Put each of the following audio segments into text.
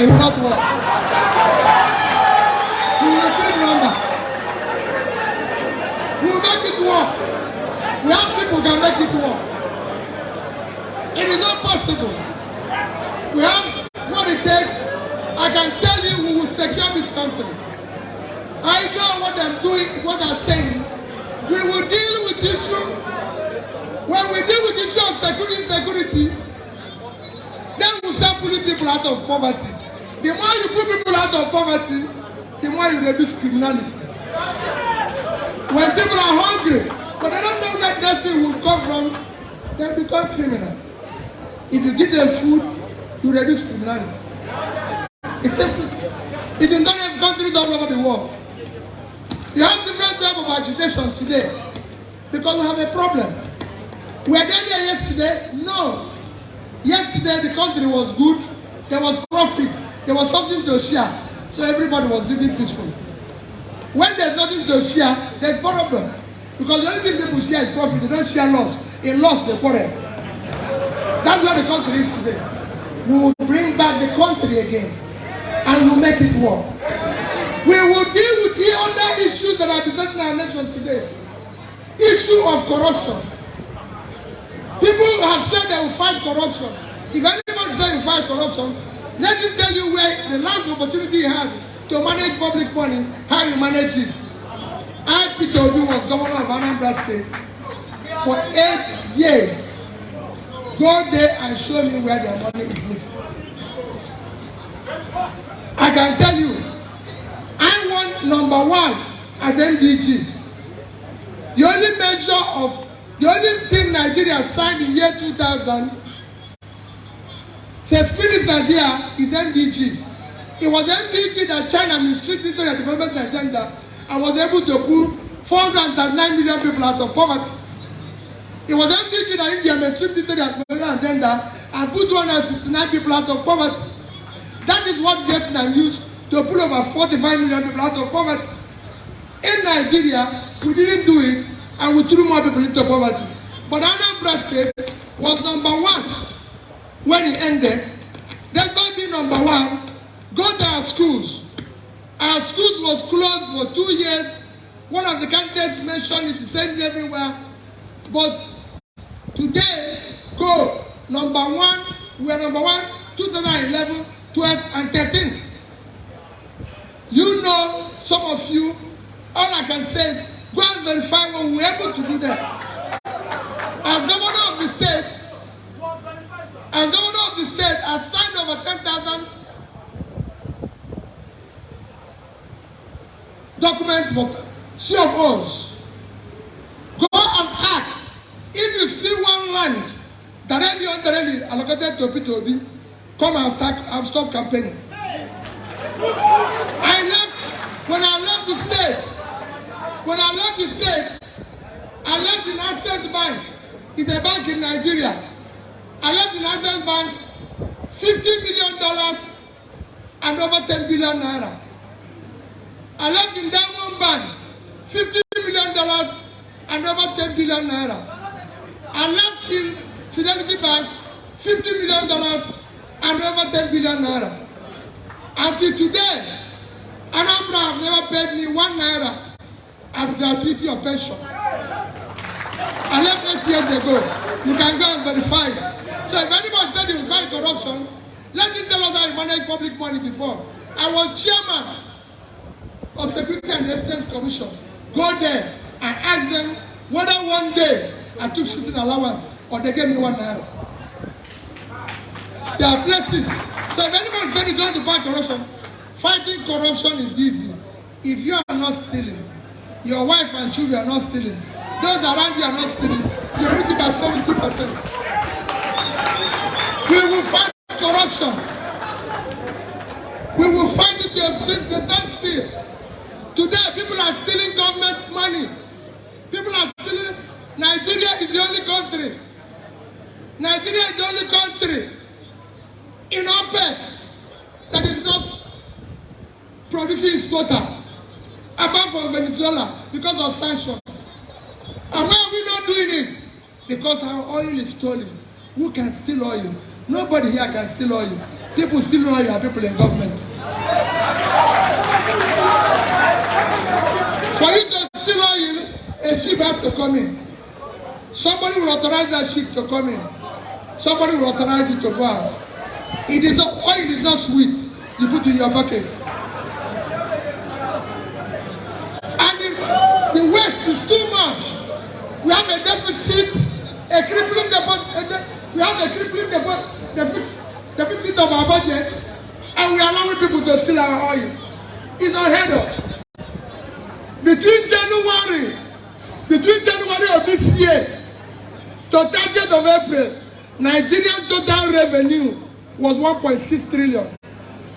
It will not work. We will increase number. We will make it work. We have people who can make it work. It is not possible. We have what it takes. I can tell you we will secure this country. I know what I'm doing, what I'm saying. We will deal with issue. When we deal with issue of security, then we'll start putting people out of poverty. The more you put people out of poverty, the more you reduce criminality. When people are hungry, but they don't know where next thing will come from, they become criminals. If you give them food, you reduce criminality. It's simple. It's in different countries all over the world. You have different types of agitations today because we have a problem. Were they there yesterday? No. Yesterday the country was good, there was profit, there was something to share, so everybody was living peaceful. When there's nothing to share, there's problem. Because the only thing people share is profit, they don't share loss. In loss, they quarrel. That's where the country is today. We will bring back the country again and we'll make it work. We will deal with the other issues that are besetting our nation today. Issue of corruption. People have said they will fight corruption. If anybody says you fight corruption, let him tell you where the last opportunity he had to manage public money, how you manage it. I, Peter Obi, was governor of Anambra State for 8 years. Go there and show me where their money is missing. I can tell you, I want #1 as NDG. The only thing Nigeria signed in year 2000, the spirit Nigeria is NDG. It was NDG that China mistreated into the development agenda and was able to pull 439 million people out of poverty. It was NDG that India mistreated into the development agenda and put 269 people out of poverty. That is what Vietnam used to pull over 45 million people out of poverty. In Nigeria, we didn't do it and we threw more people into poverty. But Anambra State was #1 when it ended. That's why being #1, go to our schools. Our schools was closed for 2 years. One of the candidates mentioned it, the same everywhere. But today, go #1, we are #1, 2011, 12, and 13. You know, some of you, all I can say, go and verify when we were able to do that. As governor of the state, I signed over 10,000 documents for CFOs. Go and ask if you see one land that already allocated to P2B, come and stop campaigning. When I left the state, I left in Access Bank. It's a bank in Nigeria. I left in Access Bank $50 million and over 10 billion naira. I left in Diamond Bank $50 million and over 10 billion naira. I left in Fidelity Bank $50 million and over 10 billion naira. Until today, Anambra have never paid me 1 naira as gratuity of pension. I left 8 years ago. You can go and verify it. So if anybody said he will fight corruption, let him tell us how he managed public money before. I was chairman of Security and Exchange Commission. Go there and ask them whether one day I took shooting allowance or they gave me 1 naira. There are places. So if anybody said he's going to fight corruption, fighting corruption is easy. If you are not stealing, your wife and children are not stealing, those around you are not stealing, you're reaching by 70%. We will fight corruption. We will fight it till the stand still. Today, people are stealing government money. People are stealing. Nigeria is the only country. Nigeria is the only country in OPEC that is not producing its quota, apart from Venezuela, because of sanctions. And why are we not doing it? Because our oil is stolen. Who can steal oil? Nobody here can steal oil. People still know you are people in government. For you to steal oil, a ship has to come in. Somebody will authorize that ship to come in. Somebody will authorize it to go out. It is not, oil is not sweet. You put in your bucket. And the waste is too much. We have a deficit, a crippling deficit. We have a crippling deficit of our budget, and we are allowing people to steal our oil. It's unheard of. Between January of this year to 30th of April, Nigerian total revenue was 1.6 trillion.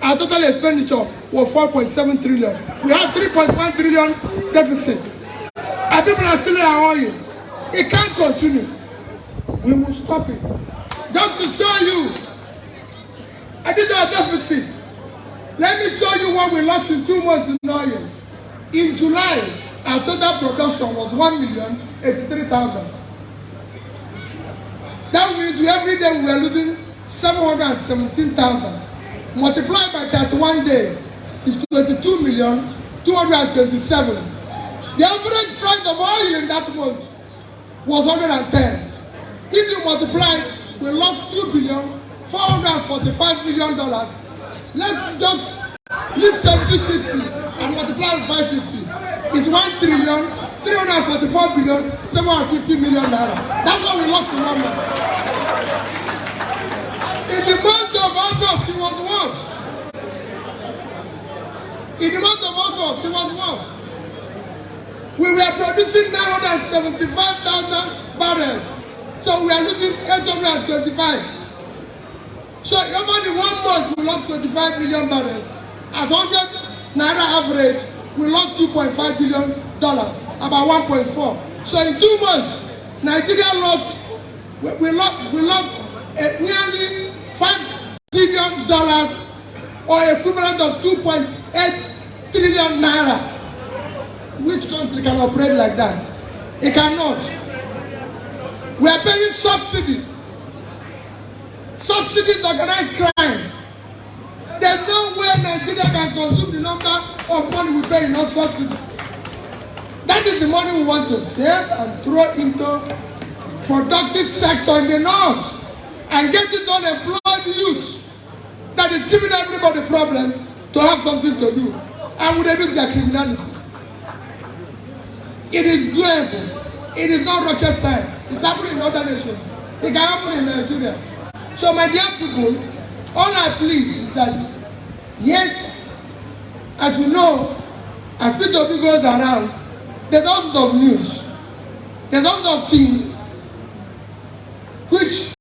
Our total expenditure was 4.7 trillion. We have 3.1 trillion deficit. And people are stealing our oil. It can't continue. We will stop it. Just to show you, and this is our deficit. Let me show you what we lost in 2 months in oil. In July, our total production was 1,083,000. That means every day we were losing 717,000. Multiplied by 31 days is 22,227,000. The average price of oil in that month was 110. If you multiply, we lost $2,445,000,000. Let's just leave 750 and multiply with 550. It's 1,344,750,000,000. That's what we lost in 1 month. In the month of August, it was worse. In the month of August, it was worse. We were producing 975,000 barrels. So we are losing 825. So over the 1 month, we lost 25 million barrels. At 100 naira average, we lost $2.5 billion, about 1.4. So in 2 months, Nigeria lost, we lost nearly $5 billion, or equivalent of 2.8 trillion naira. Which country can operate like that? It cannot. We are paying subsidy. Subsidy is organized crime. There's no way Nigeria can consume the number of money we pay in our subsidy. That is the money we want to save and throw into productive sector in the north and get this unemployed youth that is giving everybody problem to have something to do and we reduce their criminality. It is doable. It is not rocket science. It's happening in other nations. It can happen in Nigeria. So my dear people, all I plead is that, yes, as we know, as P2P goes around, there's all sorts of news. There's all sorts of things which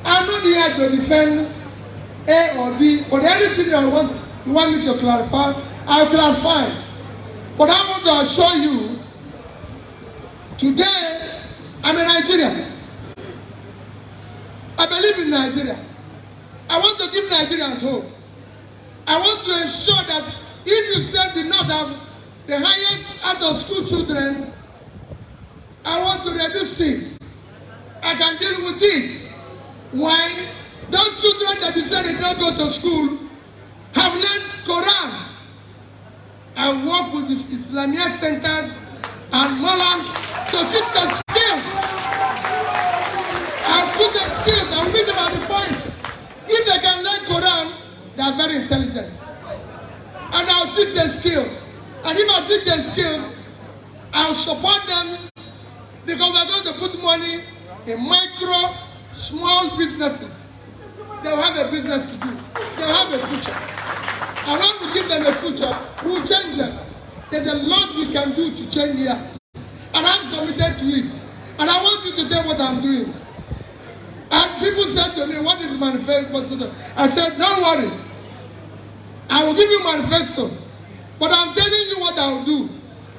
I'm not here to defend A or B, but anything you want me to clarify, I'll clarify. But I want to assure you, today, I'm a Nigerian. I believe in Nigeria. I want to give Nigerians hope. I want to ensure that if you say the North have the highest out-of-school children, I want to reduce it. I can deal with it. Why? Those children that you said did not go to school have learned Quran and work with the Islamia centers and Malams to teach the skills. I'll put the skills, I'll meet them at the point. If they can learn Quran, they are very intelligent. And I'll teach them skills. And if I teach them skills, I'll support them because we're going to put money in micro, small businesses. They'll have a business to do. They'll have a future. And when we give them a future, we'll change them. There's a lot we can do to change here. And I'm committed to it. And I want you to tell what I'm doing. And people said to me, what is the manifesto? I said, don't worry. I will give you manifesto. But I'm telling you what I will do.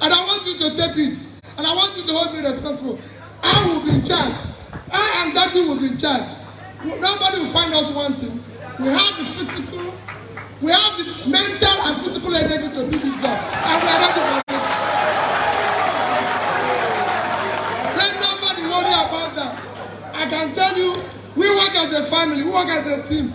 And I want you to take it. And I want you to hold me responsible. I will be in charge. I and that will be in charge. Nobody will find us one thing. We have the physical, we have the mental and physical energy to do this job. And we are ready for it. Let nobody worry about that. I can tell you, we work as a family, we work as a team.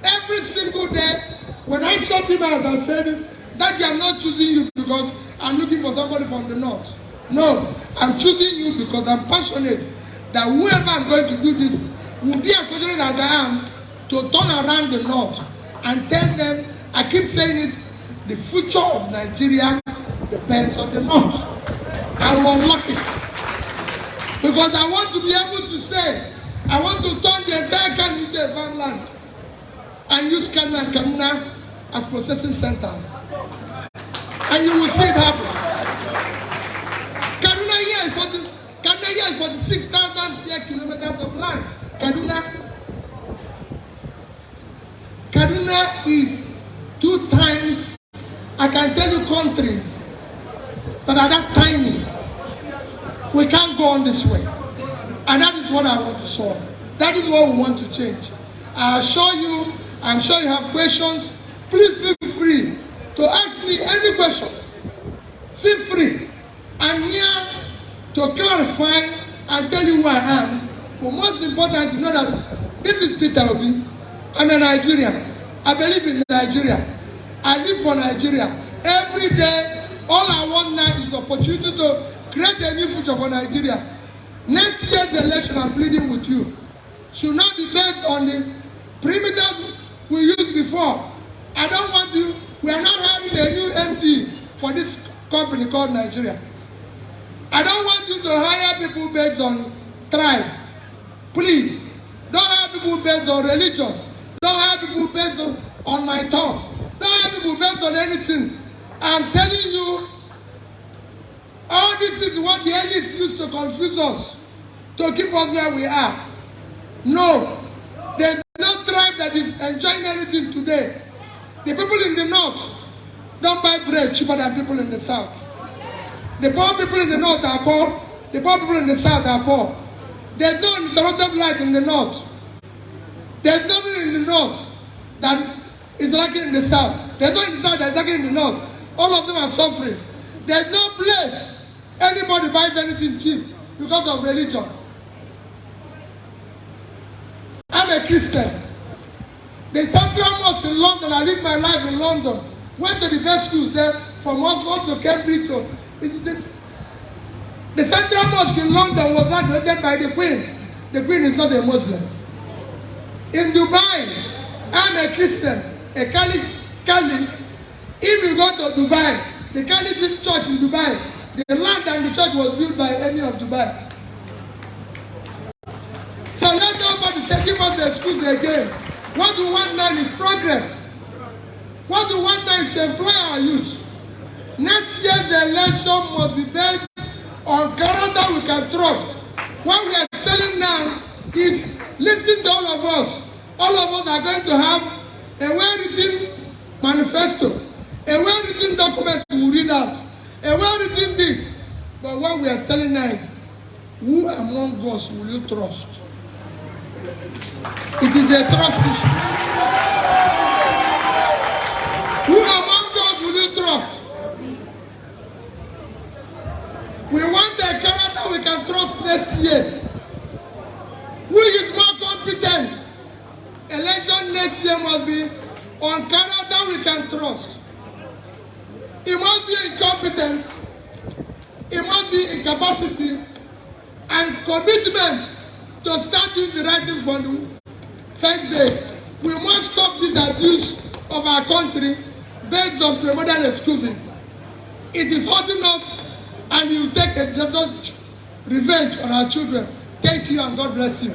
every single day, when I saw him out, I said, Daddy, I'm not choosing you because I'm looking for somebody from the north. No, I'm choosing you because I'm passionate that whoever I'm going to do this will be as passionate as I am to turn around the north and tell them, I keep saying it, the future of Nigeria depends on the north. I will unlock it. Because I want to be able to say, I want to turn the entire country into a farmland and use Kano and Kaduna as processing centers. And you will see it happen. Kaduna here is 46,000 square kilometers of land. Kaduna is 2 times, I can tell you, countries that are that tiny. We can't go on this way. And that is what I want to solve. That is what we want to change. I assure you, I'm sure you have questions. Please feel free to ask me any question. Feel free. I'm here to clarify and tell you who I am. But most important, to know that this is Peter Obi. I'm a Nigerian. I believe in Nigeria. I live for Nigeria. Every day, all I want now is opportunity to create a new future for Nigeria. Next year's election, I'm pleading with you, should not be based on the perimeters we used before. I don't want you, we are not having a new MD for this company called Nigeria. I don't want you to hire people based on tribe. Please, don't hire people based on religion. Don't hire people based on my tongue. Don't hire people based on anything. I'm telling you, all this is what the elites used to confuse us, to keep us where we are. No, there's no tribe that is enjoying anything today. The people in the north don't buy bread cheaper than people in the south. The poor people in the north are poor. The poor people in the south are poor. There's no interrupted light in the north. There's nothing in the north that is lacking in the south. There's no in the south that is lacking in the north. All of them are suffering. There's no place anybody buys anything cheap because of religion. I'm a Christian. The Central Mosque in London, I lived my life in London. Went to the best schools there, from Oxford to Cambridge. The Central Mosque in London was graduated by the Queen. The Queen is not a Muslim. In Dubai, I'm a Christian, a Catholic. If you go to Dubai, the Catholic church in Dubai, the land and the church was built by Emir of Dubai. So let nobody give us the excuse again. What we want now is progress. What we want now is to employ our youth. Next year's election must be based on character we can trust. What we are telling now is listen to all of us. All of us are going to have a well-written manifesto, a well-written document we will read out, a well-written this. But what we are telling now is, who among us will you trust? It is a trust issue. Who among us will you trust? We want a character we can trust next year. Who is more competent? Election next year must be on character we can trust. It must be incompetence. It must be incapacity and commitment to start doing the right thing for the first day. We must stop this abuse of our country based on primordial excuses. It is hurting us, and we will take a just revenge on our children. Thank you, and God bless you.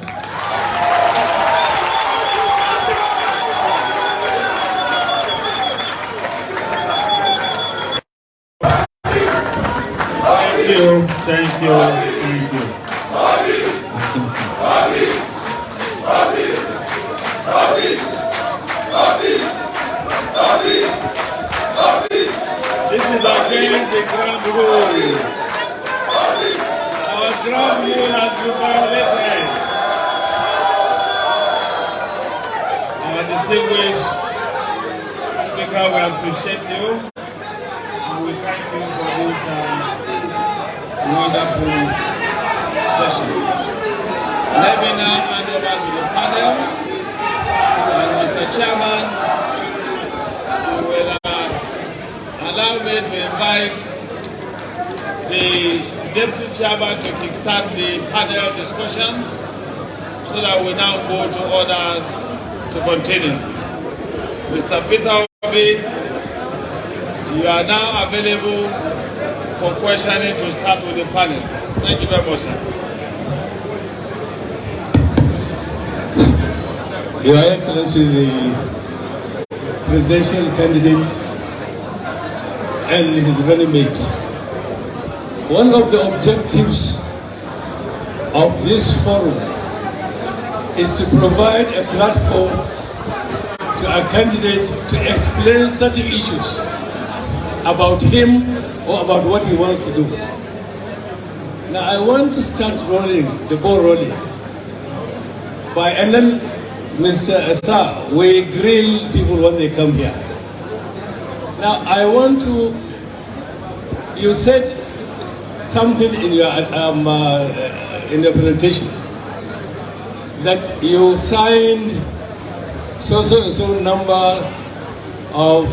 Thank you. This is against the ground rule. Our ground rule has been violated. Our distinguished speaker, we appreciate you. And we thank you for this wonderful session. Let me now hand over to the panel. Mr. Chairman, you will allow me to invite the Deputy Chairman to kickstart the panel discussion so that we now go to order to continue. Mr. Peter Obi, you are now available for questioning to start with the panel. Thank you very much, sir. Your Excellency, the presidential candidate and his running mate, one of the objectives of this forum is to provide a platform to a candidate to explain certain issues about him or about what he wants to do. Now I want to start the ball rolling by, and then Mr. Asa, we grill people when they come here. Now I want to, you said something in your presentation that you signed so and so number of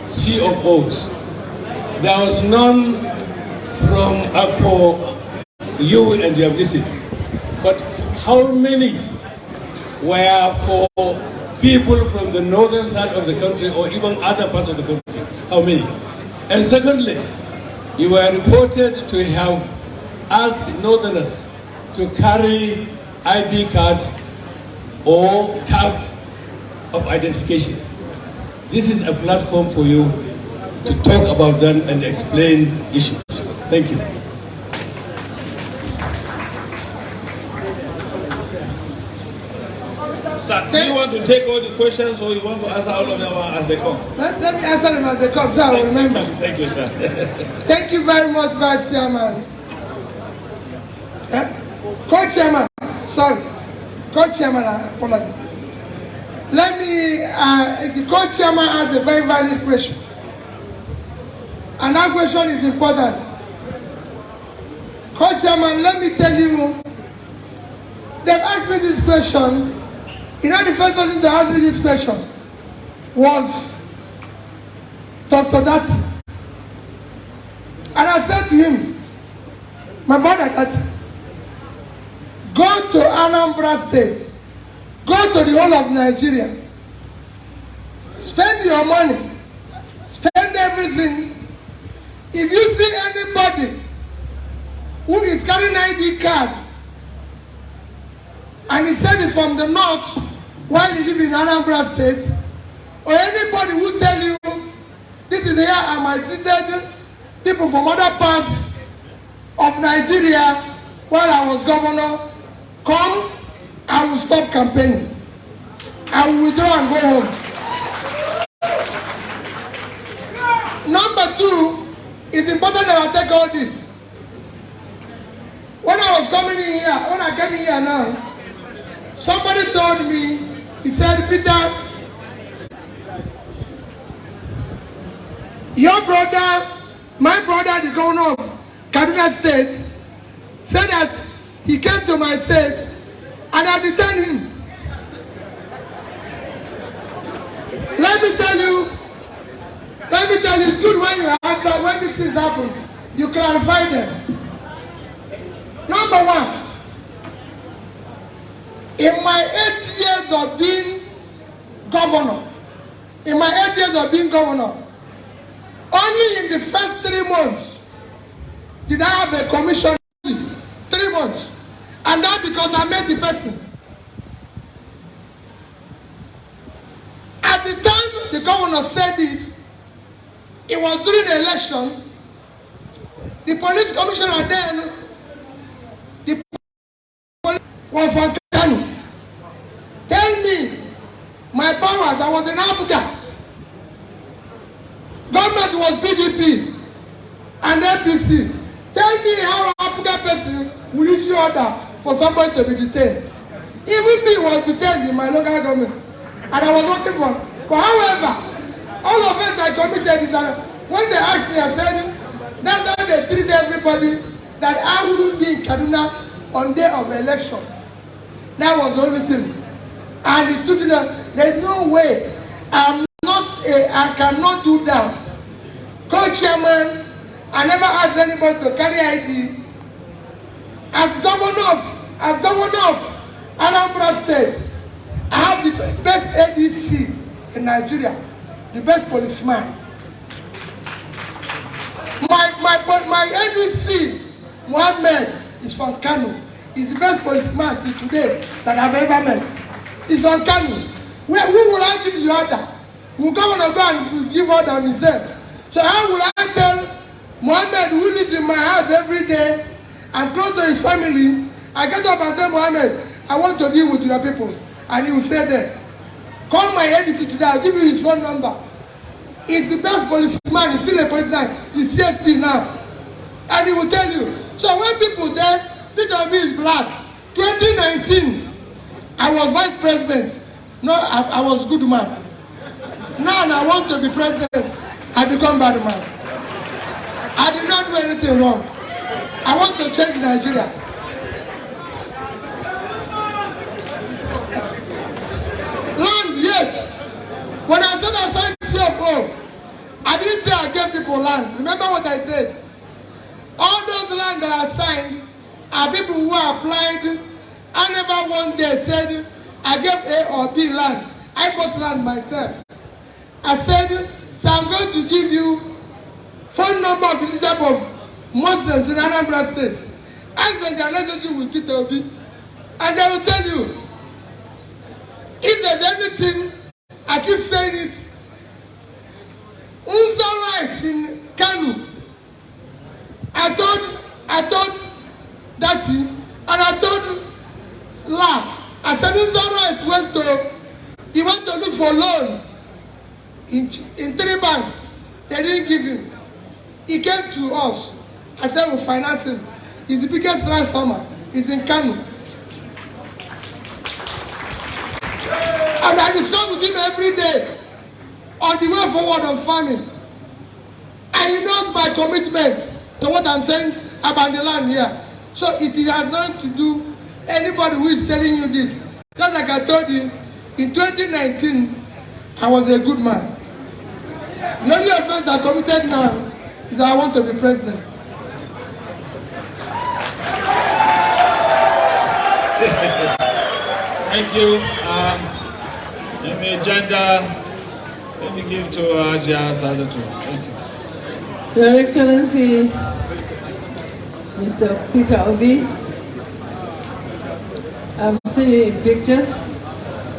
COOs. There was none from for you and your visit, but how many were for people from the northern side of the country or even other parts of the country? How many? And secondly, you were reported to have asked northerners to carry ID cards or tags of identification. This is a platform for you to talk about them and explain issues. Thank you. Sir, do you want to take all the questions or you want to answer all of them as they come? Let me answer them as they come, so I will remember. Thank you, sir. Thank you very much, Vice Chairman. Co-Chairman, sorry. Co-Chairman, I apologize. Let me, the Co-Chairman has a very valid question. And that question is important. Co-Chairman, let me tell you, they've asked me this question. You know, the first person to ask me this question was Dr. Dati. And I said to him, my brother Dati, go to Anambra State, go to the whole of Nigeria, spend your money, spend everything. If you see anybody who is carrying an ID card and he said it's from the north while you live in Anambra State, or anybody who tell you this is here I treated people from other parts of Nigeria while I was governor, come, I will stop campaigning. I will withdraw and go home. Number two, it's important that I take all this. When I was coming in here, when I came in here now, somebody told me, he said, Peter, your brother, my brother, the governor of Kaduna State, said that he came to my state and I detained him. Let me tell you, it's good when you answer, when these things happen, you clarify them. Number one, in my 8 years of being governor, only in the first 3 months did I have a commission. 3 months. And that because I met the person. At the time the governor said this, it was during the election. The police commissioner then, the police was from Kano. Tell me, my powers, I was in Abuja. Government was PDP and APC. Tell me how Abuja person will issue order for somebody to be detained. Even me was detained in my local government. And I was working for. But however, all of us I committed is that when they asked me, I said, that's how they treat everybody, that I wouldn't be in Kaduna on day of election. That was the only thing. And There's no way. I cannot do that. Co-chairman, I never asked anybody to carry ID. As governor of Anambra State, I have the best ADC in Nigeria, the best policeman. My ADC, Mohammed, is from Kano. He's the best policeman till today that I've ever met. He's from Kano. Who will I give the order? Will governor go and give order on himself? So how will I tell Mohammed, who lives in my house every day and close to his family, I get up and say, Mohammed, I want to deal with your people. And he will say that, call my ADC today, I'll give you his phone number. He's the best policeman, he's still a policeman, he's CSP now. And he will tell you. So when people there, Peter B is black. 2019, I was vice president. No, I was good man. Now I want to be president, I become bad man. I did not do anything wrong. I want to change Nigeria. Land, yes. When I said I signed CFO, I didn't say I gave people land. Remember what I said? All those land that I signed are people who applied. I never one day said I gave A or B land. I bought land myself. I said, so I'm going to give you phone number of the leadership of Muslims in Anambra State. Ask them their relationship with Peter Obi. And they will tell you, if there's anything, I keep saying it, Unza rice in Kanu. I told Dati, and I told Sla, I said Unza rice went to look for loan in 3 banks. They didn't give him. He came to us. I said we'll finance him. He's the biggest rice farmer. He's in Kanu. And I discuss with him every day on the way forward of farming. And he knows my commitment to what I'm saying about the land here. So it has nothing to do anybody who is telling you this. Just like I told you, in 2019, I was a good man. The only offense I committed now is that I want to be president. Thank you. Let me give to Ajia Sadatu. Thank you. Your Excellency, Mr. Peter Obi, I'm seeing you in pictures.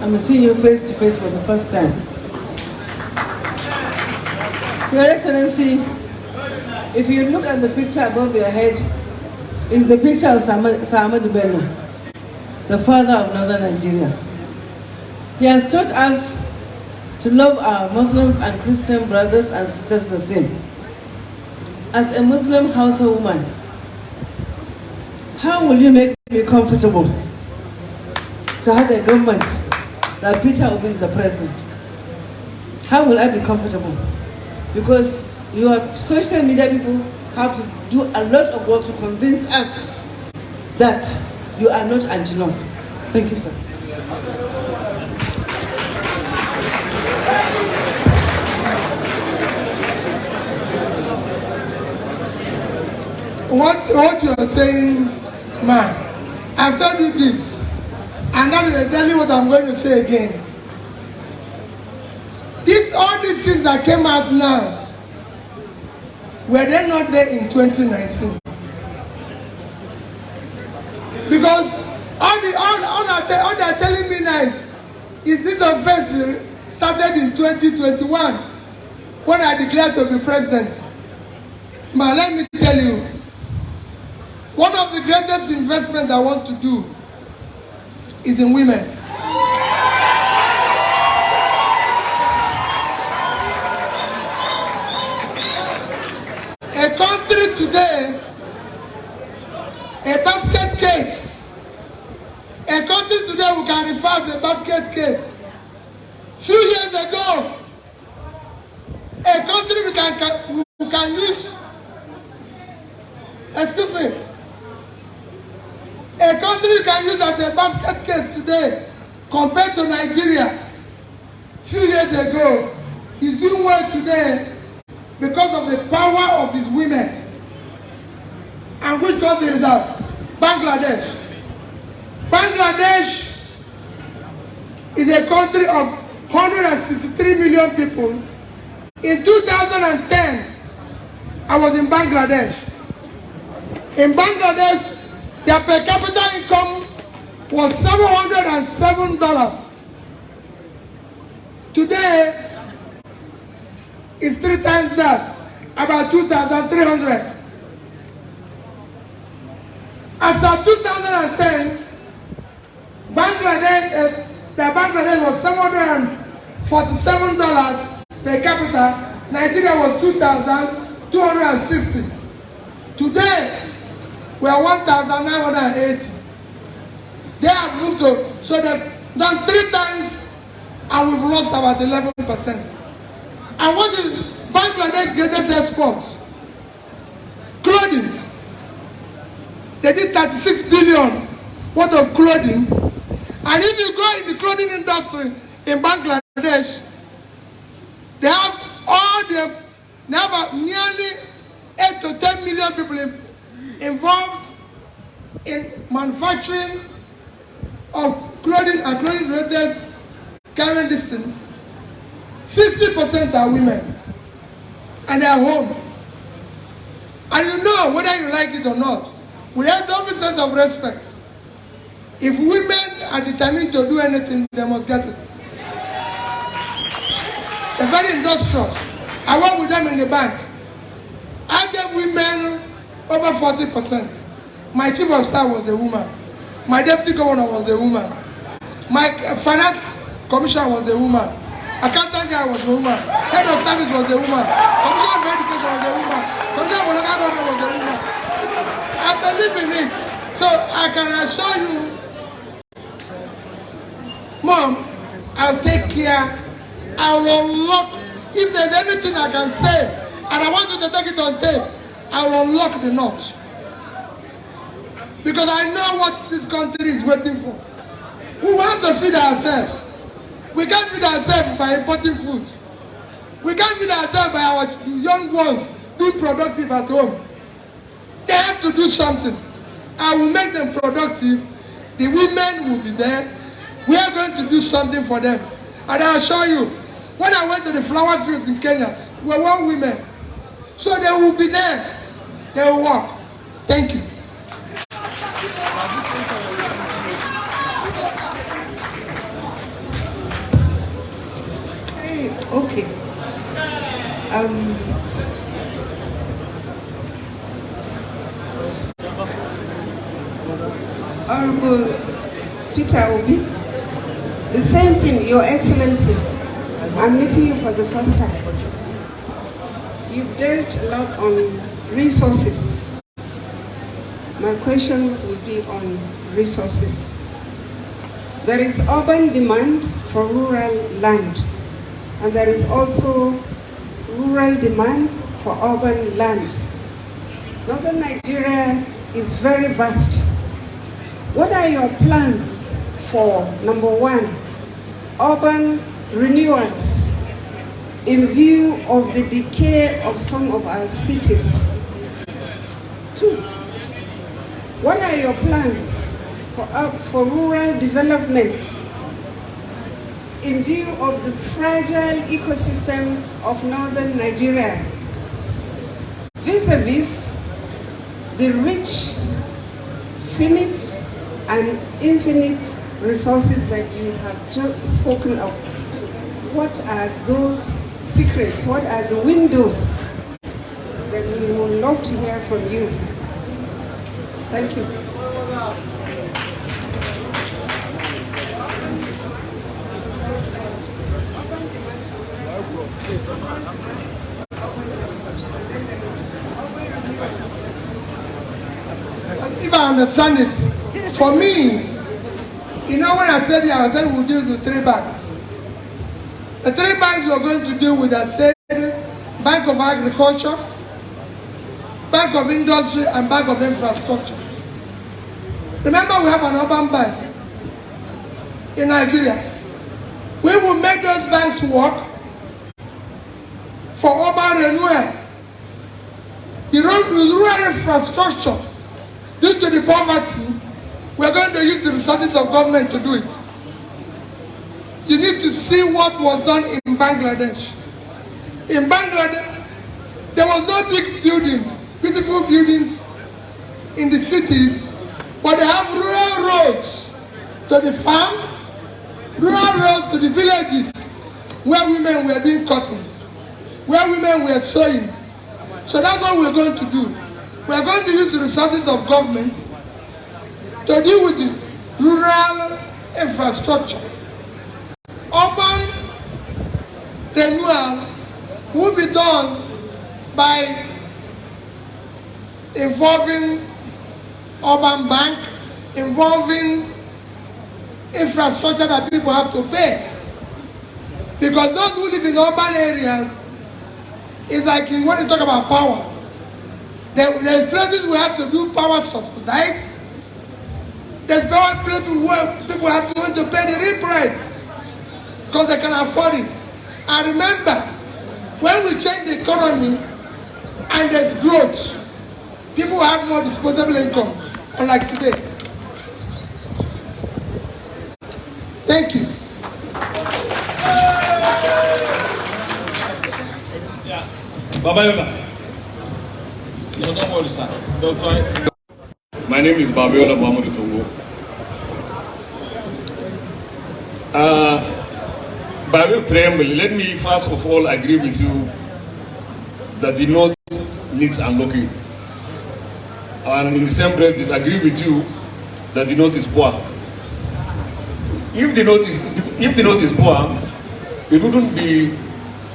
I'm seeing you face to face for the first time. Your Excellency, if you look at the picture above your head, it's the picture of Ahmadu Bello, the father of Northern Nigeria. He has taught us to love our Muslims and Christian brothers and sisters the same. As a Muslim housewoman, how will you make me comfortable to have a government that Peter Obi is the president? How will I be comfortable? Because your social media people have to do a lot of work to convince us that you are not anti-North. Thank you, sir. What you are saying, man, I've told you this, and now I tell you what I'm going to say again. All these things that came out now, were they not there in 2019? Because all they're telling me now is this offense started in 2021 when I declared to be president. But let me tell you, one of the greatest investments I want to do is in women. A country today, a basket case. A country today we can refer to a basket case. Few years ago, a country we can use, excuse me, a country you can use as a basket case today compared to Nigeria few years ago is doing well today because of the power of his women. And which country is that? Bangladesh. Bangladesh is a country of 163 million people. In 2010, I was in Bangladesh. In Bangladesh, their per capita income was $707. Today, it's 3 times that, about 2,300. As of 2010, Bangladesh was $747 per capita. Nigeria was 2,260. Today, we are 1,980. They have moved to, so they've done 3 times, and we've lost about 11%. And what is Bangladesh's greatest export? Clothing. They did 36 billion worth of clothing. And if you go in the clothing industry in Bangladesh, they have nearly 8 to 10 million people involved in manufacturing of clothing and clothing related carrying this thing. 50% are women, and they are home. And you know, whether you like it or not, we have some sense of respect. If women are determined to do anything, they must get it. They're very industrious. I work with them in the bank. I gave women over 40%. My chief of staff was a woman. My deputy governor was a woman. My finance commissioner was a woman. Accountant guy was a woman. Head of service was a woman. Commissioner of education was a woman. Commissioner of local government was a woman. I believe in it. So I can assure you, Mom, I'll take care. I'll unlock. If there's anything I can say, and I want you to take it on tape, I'll unlock the knot. Because I know what this country is waiting for. We want to feed ourselves. We can't feed ourselves by importing food. We can't feed ourselves by our young ones being productive at home. They have to do something. I will make them productive. The women will be there. We are going to do something for them. And I assure you, when I went to the flower fields in Kenya, we were 1 women. So they will be there. They will work. Thank you. Okay. Honorable Peter Obi, the same thing, Your Excellency. I'm meeting you for the first time. You've dealt a lot on resources. My questions will be on resources. There is urban demand for rural land, and there is also rural demand for urban land. Northern Nigeria is very vast. What are your plans for, number 1, urban renewals in view of the decay of some of our cities? 2, what are your plans for rural development in view of the fragile ecosystem of northern Nigeria, vis-a-vis the rich, finite, and infinite resources that you have just spoken of? What are those secrets? What are the windows that we would love to hear from you? Thank you. If I understand it, for me, you know, when I said here, I said we'll deal with 3 banks. The 3 banks we're going to deal with are said Bank of Agriculture, Bank of Industry, and Bank of Infrastructure. Remember, we have an urban bank in Nigeria. We will make those banks work for urban renewal. The rural infrastructure, due to the poverty, we're going to use the resources of government to do it. You need to see what was done in Bangladesh. In Bangladesh, there was no big building, beautiful buildings in the cities, but they have rural roads to the farm, rural roads to the villages, where women were doing cotton, where women were sewing. So that's what we're going to do. We're going to use the resources of government to deal with the rural infrastructure. Urban renewal will be done by involving urban bank, involving infrastructure that people have to pay. Because those who live in urban areas, it's like when you talk about power, there's places we have to do power subsidized. There's places where people have to pay the real price because they can afford it. And remember, when we change the economy and there's growth, people have more disposable income, unlike today. Thank you. Babayola. No, don't worry, sir. Don't try. My name is Babayola Bamudu Tongo. By way of preamble, let me first of all agree with you that the North needs unlocking. And in the same breath, disagree with you that the North is poor. If the North is poor, it wouldn't be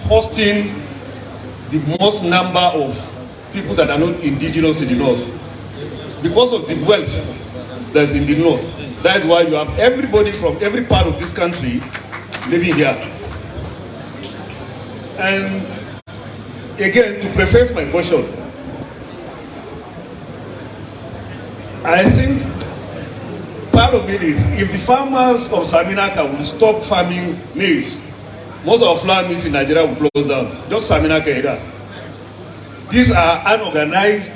hosting the most number of people that are not indigenous to the North. Because of the wealth that's in the North. That is why you have everybody from every part of this country living here. And again, to preface my question, I think part of it is if the farmers of Saminaka will stop farming maize, most of flour mills in Nigeria will close down. Just Saminaka area. These are unorganized,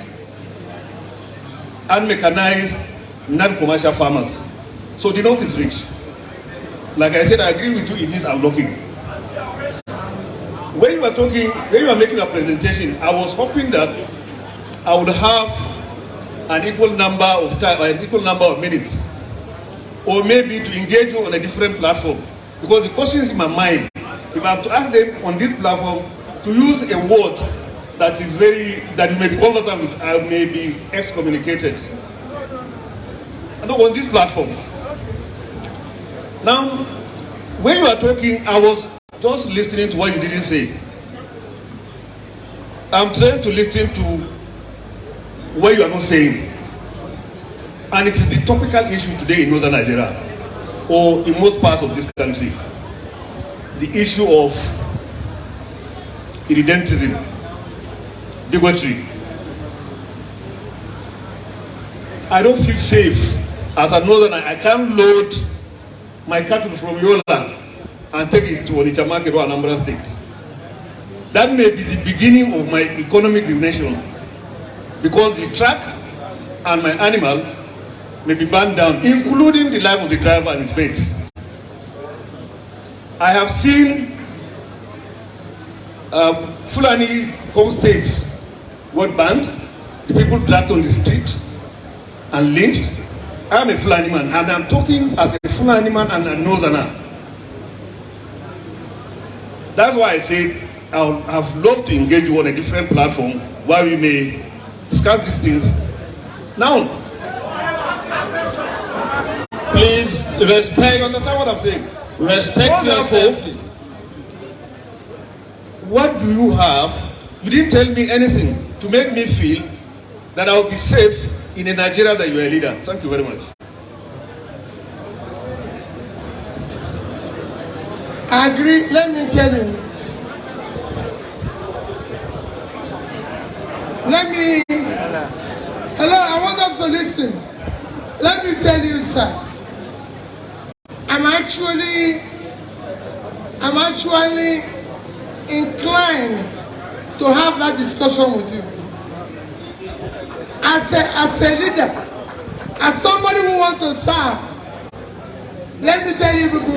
unmechanized, non-commercial farmers. So the North is rich. Like I said, I agree with you in this unlocking. When you were making a presentation, I was hoping that I would have an equal number of time, an equal number of minutes, or maybe to engage you on a different platform. Because the questions in my mind, if I have to ask them on this platform to use a word that is that you may be conversant with, I may be excommunicated. And on this platform. Now, when you are talking, I was just listening to what you didn't say. I'm trying to listen to what you are not saying. And it is the topical issue today in Northern Nigeria, or in most parts of this country. The issue of irredentism, bigotry. I don't feel safe as a northerner. I can't load my cattle from Yola and take it to Onitsha Market or Anambra State. That may be the beginning of my economic ruination, because the truck and my animal may be burned down, including the life of the driver and his mates. I have seen Fulani homestays were banned, the people dragged on the street and lynched. I am a Fulani man, and I'm talking as a Fulani man and a northerner. That's why I say I would have loved to engage you on a different platform where we may discuss these things. Now, Please respect. you understand what I'm saying? Respect yourself. What do you have? You didn't tell me anything to make me feel that I will be safe in a Nigeria that you are a leader. Thank you very much. I agree. Let me tell you. Hello, I want us to listen. Let me tell you, sir. I'm actually actually inclined to have that discussion with you. As a leader, as somebody who wants to serve, let me tell you people,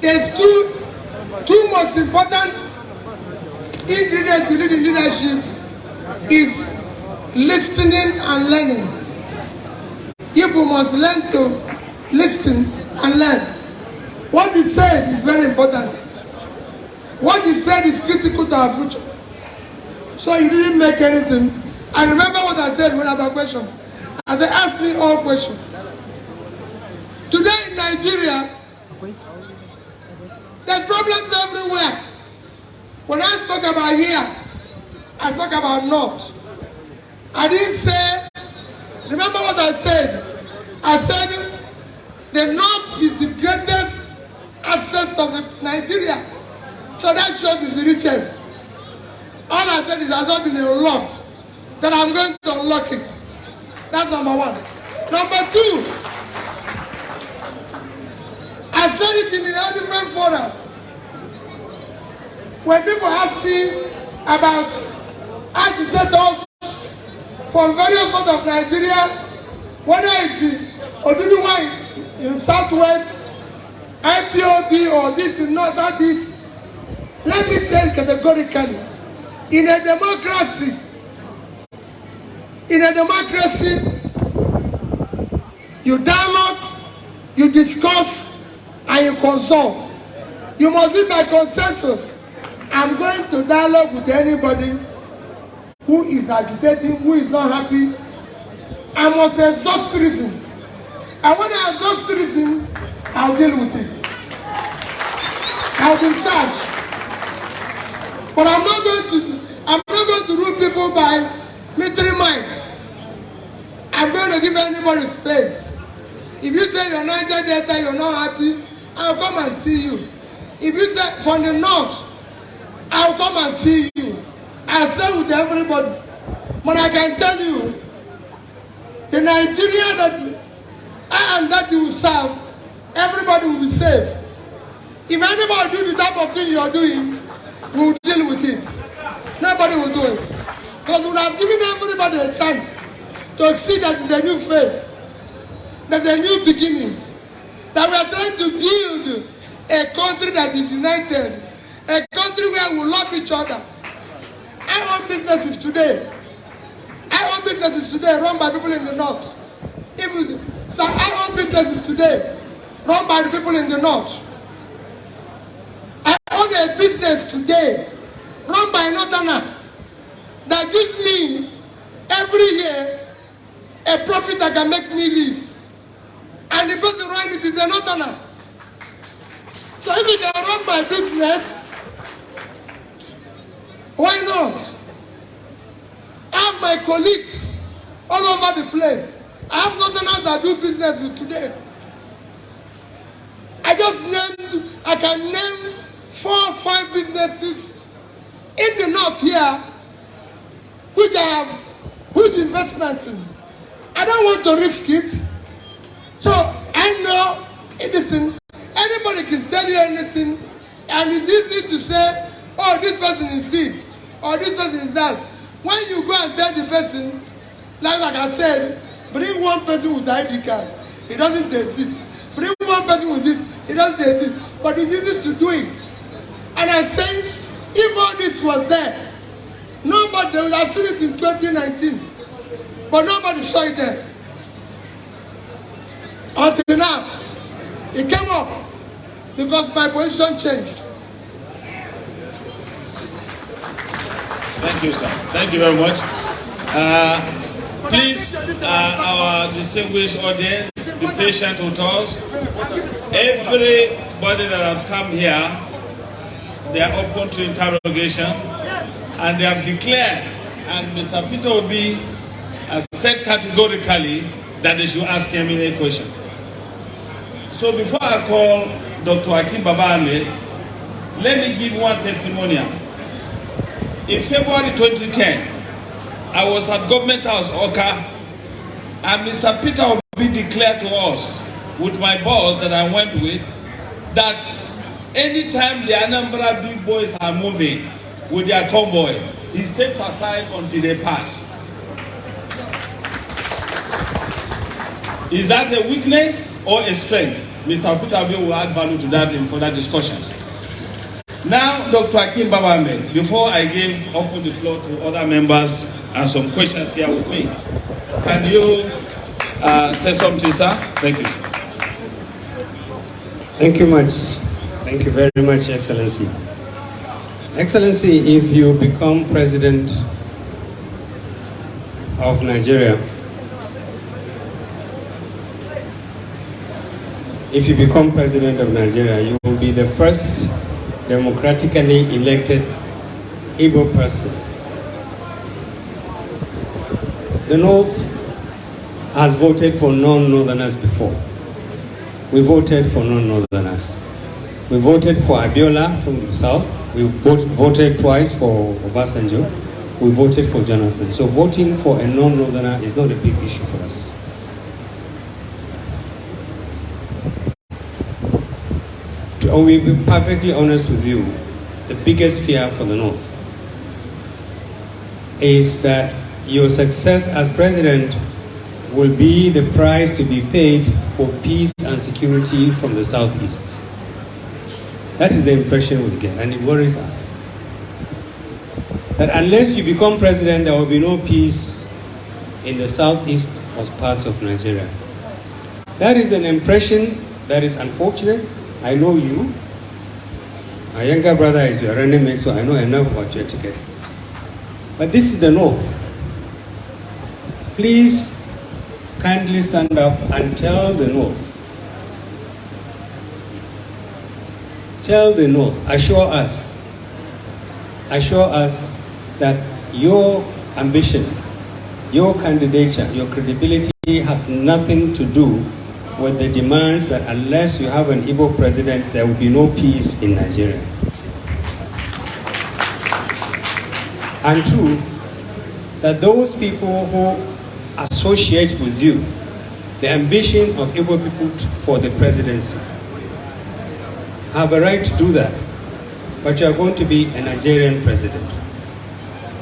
there's two most important ingredients to leadership is listening and learning. People must learn to listen and learn. What he said is very important. What he said is critical to our future. So you didn't make anything. And remember what I said when I had a question. I said, ask me all questions. Today in Nigeria, there's problems everywhere. When I spoke about here, I spoke about North. I didn't say, remember what I said? I said, the North is the greatest asset of Nigeria. So that shows it's the richest. All I said is it has not been unlocked. That I'm going to unlock it. That's number one. Number two, I've said it in all different forums. When people ask me about agitators from various parts of Nigeria, whether it's Oduduwa in Southwest, IPOB or this in North, that is, let me say categorically, in a democracy, you dialogue, you discuss, and you consult. You must be by consensus. I'm going to dialogue with anybody who is agitating, who is not happy. I must exhaust reason. And when I exhaust reason, I'll deal with it. I'll be in charge. But I'm not going to rule people by military might. I'm going to give anybody space. If you say you're not Delta, you're not happy, I'll come and see you. If you say from the North, I'll come and see you. I'll stay with everybody. But I can tell you, the Nigeria that I and that you will serve, everybody will be safe. If anybody do the type of thing you're doing, we'll deal with it. Nobody will do it. Because we have given everybody a chance to see that there's a new face, there's a new beginning, that we are trying to build a country that is united, a country where we love each other. I own businesses today run by people in the North. So I own businesses today run by the people in the North. I own a business today run by Northerner that gives me every year a profit that can make me live. And the person running it is a Northerner. So if you can run my business, why not? I have my colleagues all over the place. I have Northerners that do business with today. I can name 4 or 5 businesses in the North here which I have huge investment in. I don't want to risk it. So I know, listen, anybody can tell you anything, and it's easy to say, oh, this person is this, or this person is that. When you go and tell the person, like I said, bring one person with the ID card, it doesn't exist. Bring one person with this, it doesn't exist. But it's easy to do it. And I'm saying, if all this was there, nobody, they would have seen it in 2019. But nobody saw it there. Until now, it came up because my position changed. Thank you, sir. Thank you very much. Please, our distinguished audience, be patient with us. Everybody that have come here, they are open to interrogation, and they have declared, and Mr. Peter Obi has said categorically that they should ask him any question. So before I call Dr. Akin Babale, let me give one testimonial. In February 2010, I was at Government House, Oka, and Mr. Peter Obi declared to us, with my boss that I went with, that anytime the Anambra big boys are moving with their convoy, he steps aside until they pass. Is that a weakness or a strength? Mr. Peter will add value to that in further discussions. Now, Dr. Akim Babame, before I open the floor to other members and some questions here with me, can you say something, sir? Thank you. Thank you much. Thank you very much, Excellency. Excellency, if you become president of Nigeria, you will be the first democratically elected Igbo person. The North has voted for non-Northerners before. We voted for non-Northerners. We voted for Abiola from the South. We voted twice for Obasanjo. We voted for Jonathan. So voting for a non-Northerner is not a big issue for us. I will be perfectly honest with you. The biggest fear for the North is that your success as president will be the price to be paid for peace and security from the Southeast. That is the impression we get, and it worries us. That unless you become president, there will be no peace in the Southeast or parts of Nigeria. That is an impression that is unfortunate. I know you. My younger brother is your running mate, so I know enough about your ticket. But this is the North. Please kindly stand up and tell the North. Tell the North, assure us that your ambition, your candidature, your credibility has nothing to do with the demands that unless you have an Igbo president, there will be no peace in Nigeria. And two, that those people who associate with you the ambition of Igbo people for the presidency have a right to do that, but you are going to be a Nigerian president.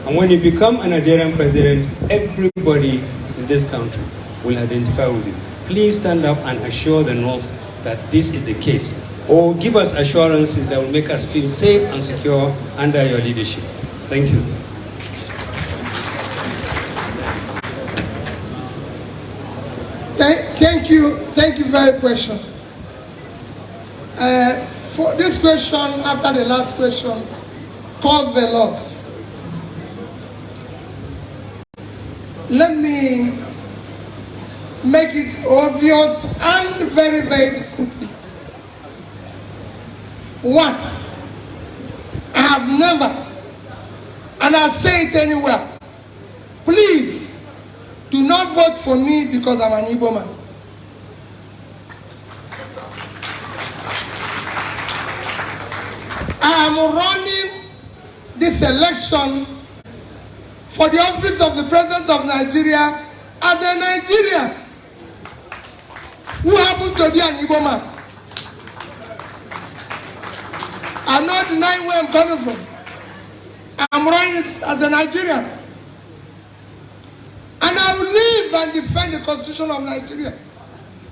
And when you become a Nigerian president, everybody in this country will identify with you. Please stand up and assure the North that this is the case, or give us assurances that will make us feel safe and secure under your leadership. Thank you. Thank you very question. For this question, after the last question, caused a lot. Let me make it obvious and very, very simple. One, I have never, and I'll say it anywhere, please do not vote for me because I'm an Igbo man. I am running this election for the office of the President of Nigeria as a Nigerian who happens to be an Igbo man. I'm not denying where I'm coming from. I'm running it as a Nigerian. And I will live and defend the Constitution of Nigeria.